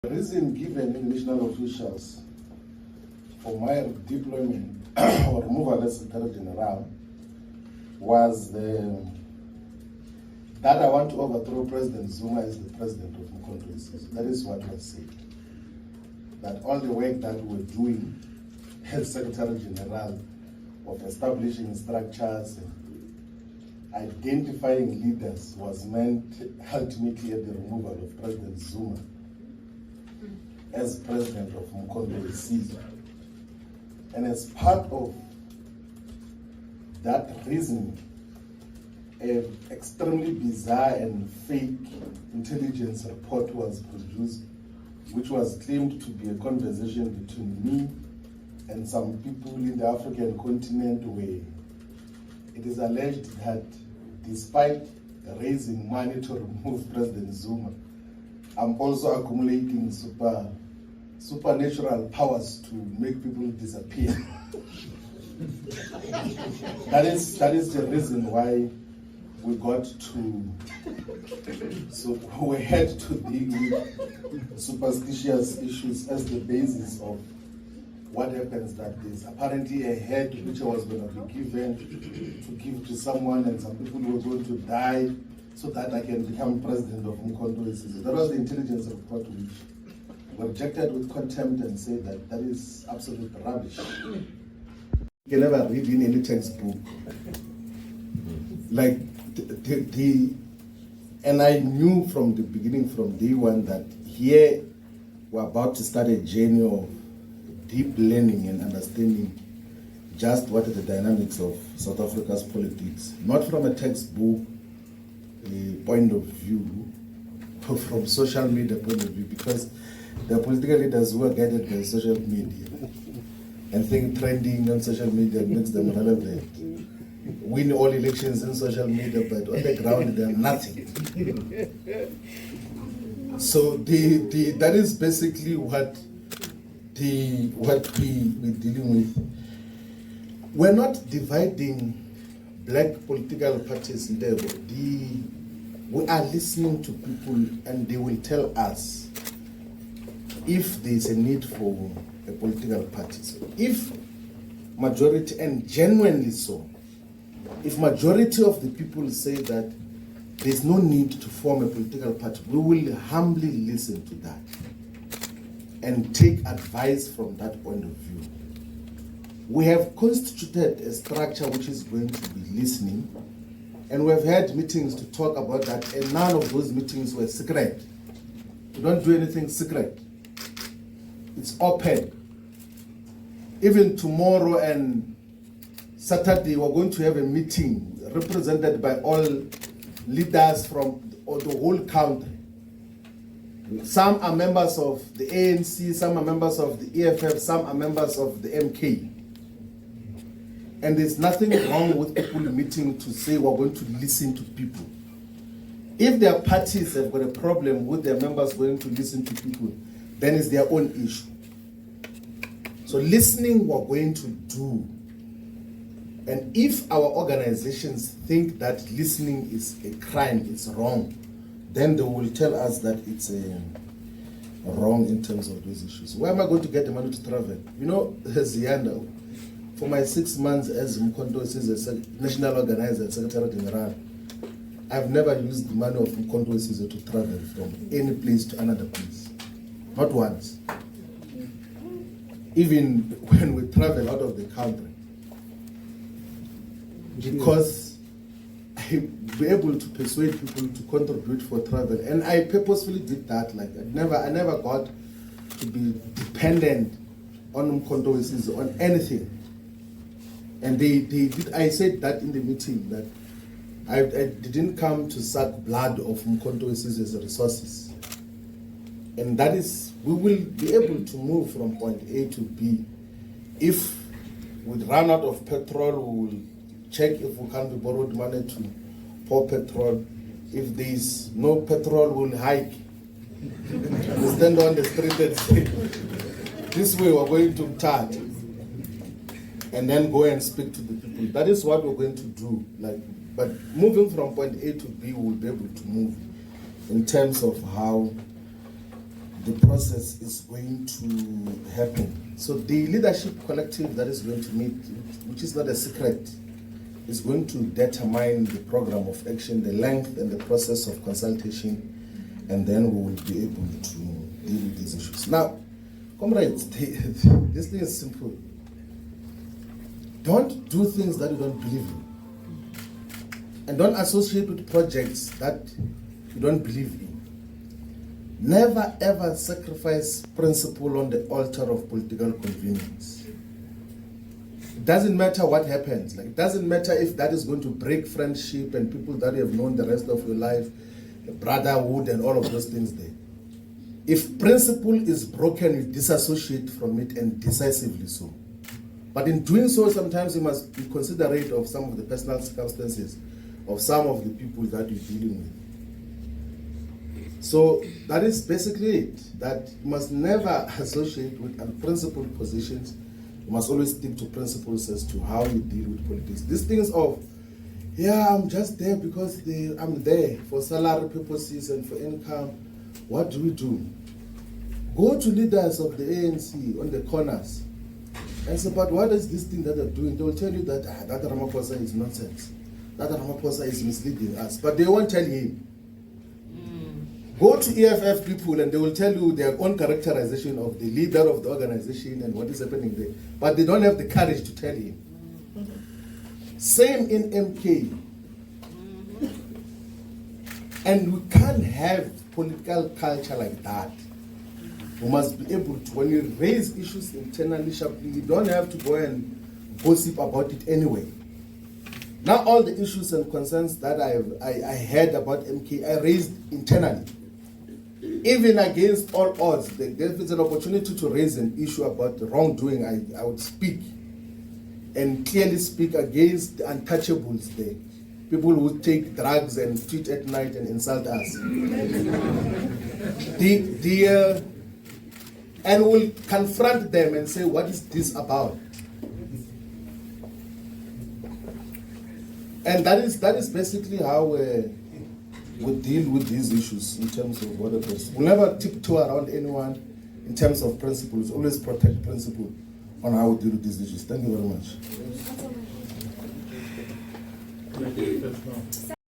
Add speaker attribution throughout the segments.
Speaker 1: The reason given international officials for my deployment or removal as Secretary General was that I want to overthrow President Zuma as the president of uMkhonto. That is what was said. That all the work that we're doing as Secretary General of establishing structures and identifying leaders was meant ultimately at the removal of President Zuma as president of uMkhonto weSizwe. And as part of that reasoning, an extremely bizarre and fake intelligence report was produced, which was claimed to be a conversation between me and some people in the African continent, where it is alleged that despite raising money to remove President Zuma, I'm also accumulating supernatural powers to make people disappear. That is the reason why we got to, so we had to deal with superstitious issues as the basis of what happens. That there's apparently a head which I was going to be given to give to someone, and some people were going to die so that I can become president of uMkhonto. That was the intelligence report, which were rejected with contempt and said that that is absolute rubbish. You can never read in any textbook. Like and I knew from the beginning, from day one, that here we're about to start a journey of deep learning and understanding just what are the dynamics of South Africa's politics, not from a textbook point of view, but from social media point of view, because the political leaders who are guided by social media and think trending on social media makes them relevant, win all elections in social media, but on the ground they're nothing. So that is basically what we're dealing with. We're not dividing black political parties in there. We are listening to people, and they will tell us if there's a need for a political party. So if majority, and genuinely so, if majority of the people say that there's no need to form a political party, we will humbly listen to that and take advice from that point of view. We have constituted a structure which is going to be listening, and we've had meetings to talk about that, and none of those meetings were secret. We don't do anything secret. It's open. Even tomorrow and Saturday, we're going to have a meeting represented by all leaders from the whole country. Some are members of the ANC, some are members of the EFF, some are members of the MK. And there's nothing wrong with people meeting to say we're going to listen to people. If their parties have got a problem with their members going to listen to people, then it's their own issue. So listening we're going to do. And if our organizations think that listening is a crime, it's wrong, then they will tell us that it's wrong in terms of those issues. Where am I going to get the money to travel? You know, Zianda, for my 6 months as uMkhonto as a national organizer, Secretary General, I've never used the money of uMkhonto to travel from any place to another place. Not once. Even when we travel out of the country. Because I be able to persuade people to contribute for travel, and I purposefully did that. Like I never got to be dependent on uMkhonto on anything. And they did. I said that in the meeting that I didn't come to suck blood of uMkhonto as resources, and that is we will be able to move from point A to B. If we run out of petrol, we will check if we can be borrowed money to pour petrol. If there is no petrol, we'll hike. We stand on the street and say, this way we're going to start, and then go and speak to the people. That is what we're going to do. But moving from point A to B, we'll be able to move in terms of how the process is going to happen. So the leadership collective that is going to meet, which is not a secret, is going to determine the program of action, the length and the process of consultation, and then we will be able to deal with these issues. Now, comrades, this thing is simple. Don't do things that you don't believe in. And don't associate with projects that you don't believe in. Never ever sacrifice principle on the altar of political convenience. It doesn't matter what happens. Like, it doesn't matter if that is going to break friendship and people that you have known the rest of your life, the brotherhood and all of those things there. If principle is broken, you disassociate from it, and decisively so. But in doing so, sometimes you must be considerate of some of the personal circumstances of some of the people that you're dealing with. So that is basically it, that you must never associate with unprincipled positions. You must always stick to principles as to how you deal with politics. These things of, yeah, I'm just there because I'm there for salary purposes and for income. What do we do? Go to leaders of the ANC on the corners and say, but what is this thing that they're doing? They will tell you that that Ramaphosa is nonsense. That Ramaphosa is misleading us. But they won't tell him. Go to EFF people and they will tell you their own characterization of the leader of the organization and what is happening there. But they don't have the courage to tell him. Same in MK. And we can't have political culture like that. We must be able to, when you raise issues internally sharply, you don't have to go and gossip about it anyway. Now all the issues and concerns that I heard about MK, I raised internally. Even against all odds, if it's an opportunity to raise an issue about the wrongdoing, I would speak and clearly speak against the untouchables there. People who take drugs and tweet at night and insult us. And we'll confront them and say, what is this about? And that is basically how we deal with these issues in terms of what it is. We'll never tiptoe around anyone in terms of principles. Always protect principle on how we deal with these issues. Thank you very much.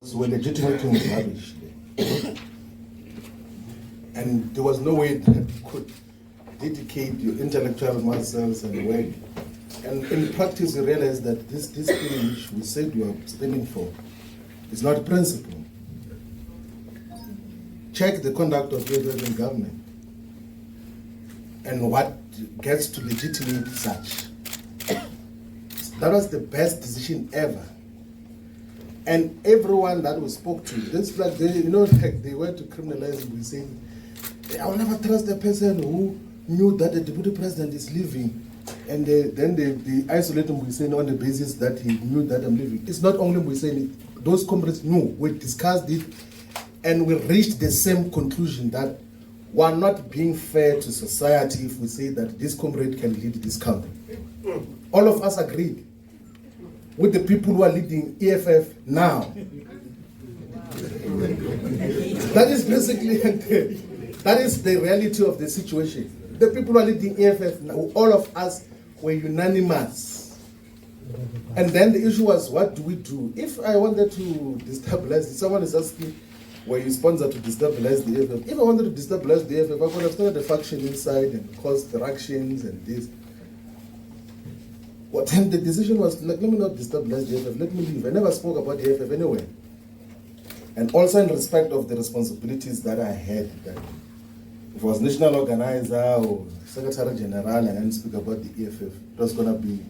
Speaker 1: So we're legitimating rubbish. And there was no way that you could dedicate your intellectual muscles and work. And in practice, you realize that this thing which we said we are standing for is not principle. Check the conduct of your government and what gets to legitimate such. That was the best decision ever. And everyone that we spoke to, this like they were to criminalize, we say, I will never trust the person who knew that the deputy president is leaving. And then they isolate him, we say on the basis that he knew that I'm leaving. It's not only we saying it, those comrades knew, we discussed it, and we reached the same conclusion that we're not being fair to society if we say that this comrade can lead this country. All of us agreed with the people who are leading EFF now. That is basically, that is the reality of the situation. The people who are leading EFF now, all of us were unanimous. And then the issue was, what do we do? If I wanted to destabilize, someone is asking, were you sponsored to destabilize the EFF? If I wanted to destabilize the EFF, I could have started a faction inside and caused interactions and this. But then the decision was, let me not destabilize the EFF, let me leave. I never spoke about the EFF anyway. And also in respect of the responsibilities that I had, that if I was national organizer or secretary general and I didn't speak about the EFF, it was going to be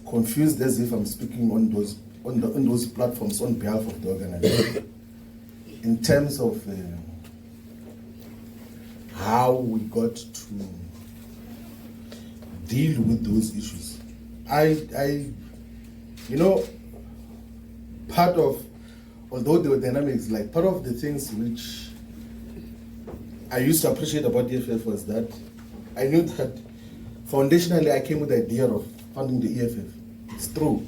Speaker 1: confused as if I'm speaking on those platforms on behalf of the organization. In terms of how we got to deal with those issues. Part of, although there were dynamics, like part of the things which I used to appreciate about the EFF was that I knew that foundationally I came with the idea of funding the EFF. It's true.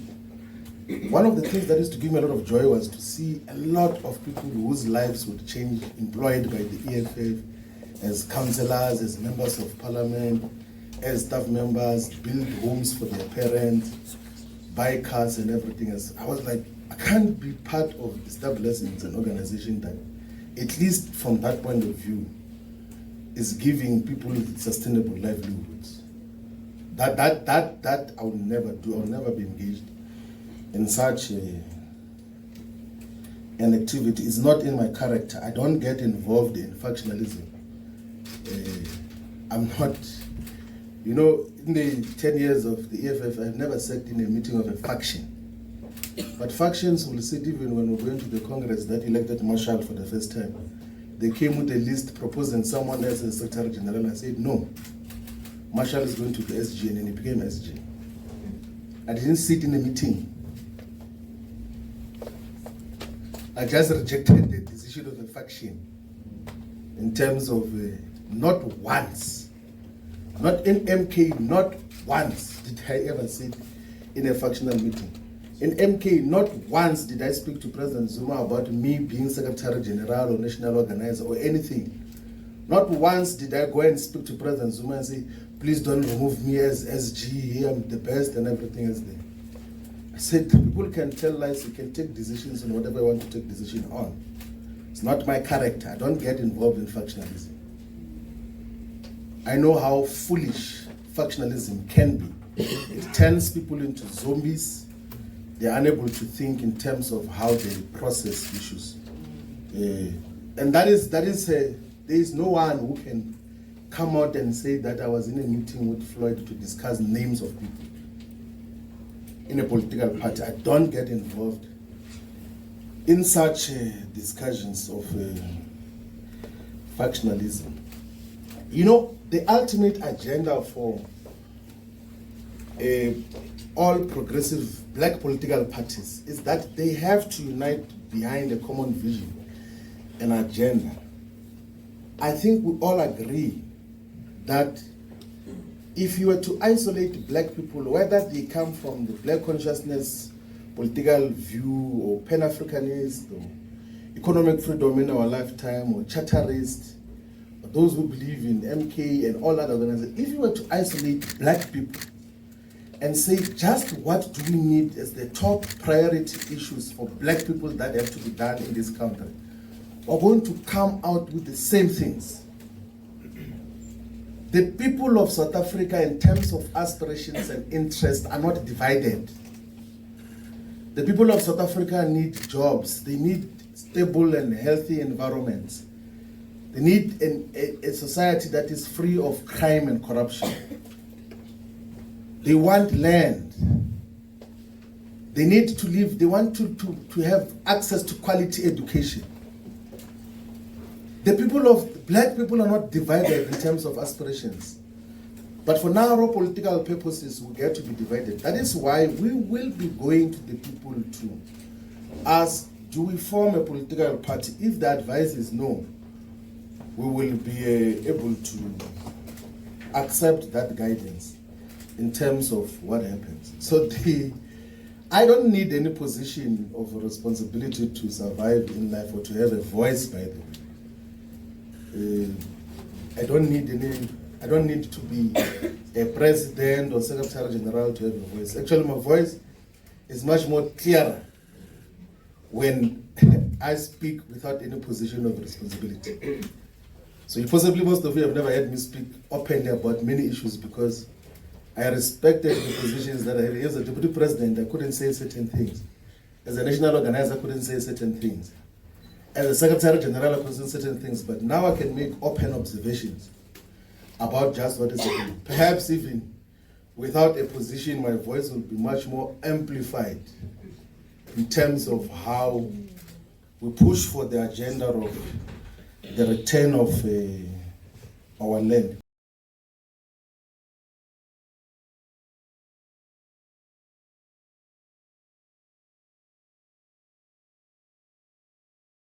Speaker 1: One of the things that used to give me a lot of joy was to see a lot of people whose lives would change employed by the EFF as councillors, as members of parliament, as staff members, build homes for their parents, buy cars and everything else. I was like, I can't be part of establishing an organization that, at least from that point of view, is giving people sustainable livelihoods. That I will never do. I will never be engaged in such an activity. It's not in my character. I don't get involved in factionalism. I'm not, in the 10 years of the EFF, I've never sat in a meeting of a faction. But factions will sit even when we're going to the Congress that elected Marshall for the first time. They came with a list proposing someone else as Secretary General. I said, no, Marshall is going to the SG, and then he became SG. I didn't sit in a meeting. I just rejected the decision of the faction in terms of not once, not in MK, not once did I ever sit in a factional meeting. In MK, not once did I speak to President Zuma about me being Secretary General or National Organizer or anything. Not once did I go and speak to President Zuma and say, please don't remove me as SG, I'm the best and everything else there. I said, people can tell lies, you can take decisions on whatever I want to take decision on. It's not my character. I don't get involved in factionalism. I know how foolish factionalism can be. It turns people into zombies. They're unable to think in terms of how they process issues. And there is no one who can come out and say that I was in a meeting with Floyd to discuss names of people in a political party. I don't get involved in such discussions of factionalism. The ultimate agenda for all progressive black political parties is that they have to unite behind a common vision and agenda. I think we all agree that if you were to isolate black people, whether they come from the black consciousness, political view, or Pan-Africanist, or economic freedom in our lifetime, or charterist, or those who believe in MK and all other organizations, if you were to isolate black people and say just what do we need as the top priority issues for black people that have to be done in this country, we're going to come out with the same things. The people of South Africa, in terms of aspirations and interests, are not divided. The people of South Africa need jobs. They need stable and healthy environments. They need a society that is free of crime and corruption. They want land. They need to live. They want to have access to quality education. Black people are not divided in terms of aspirations. But for narrow political purposes, we get to be divided. That is why we will be going to the people to ask, do we form a political party? If the advice is no, we will be able to accept that guidance in terms of what happens. So I don't need any position of responsibility to survive in life or to have a voice, by the way. I don't need to be a president or secretary general to have a voice. Actually, my voice is much more clearer when I speak without any position of responsibility. So possibly most of you have never heard me speak openly about many issues because I respected the positions that I had. As a deputy president, I couldn't say certain things. As a national organizer, I couldn't say certain things. As a secretary general, I couldn't say certain things. But now I can make open observations about just what is happening. Perhaps even without a position, my voice will be much more amplified in terms of how we push for the agenda of the return of our land.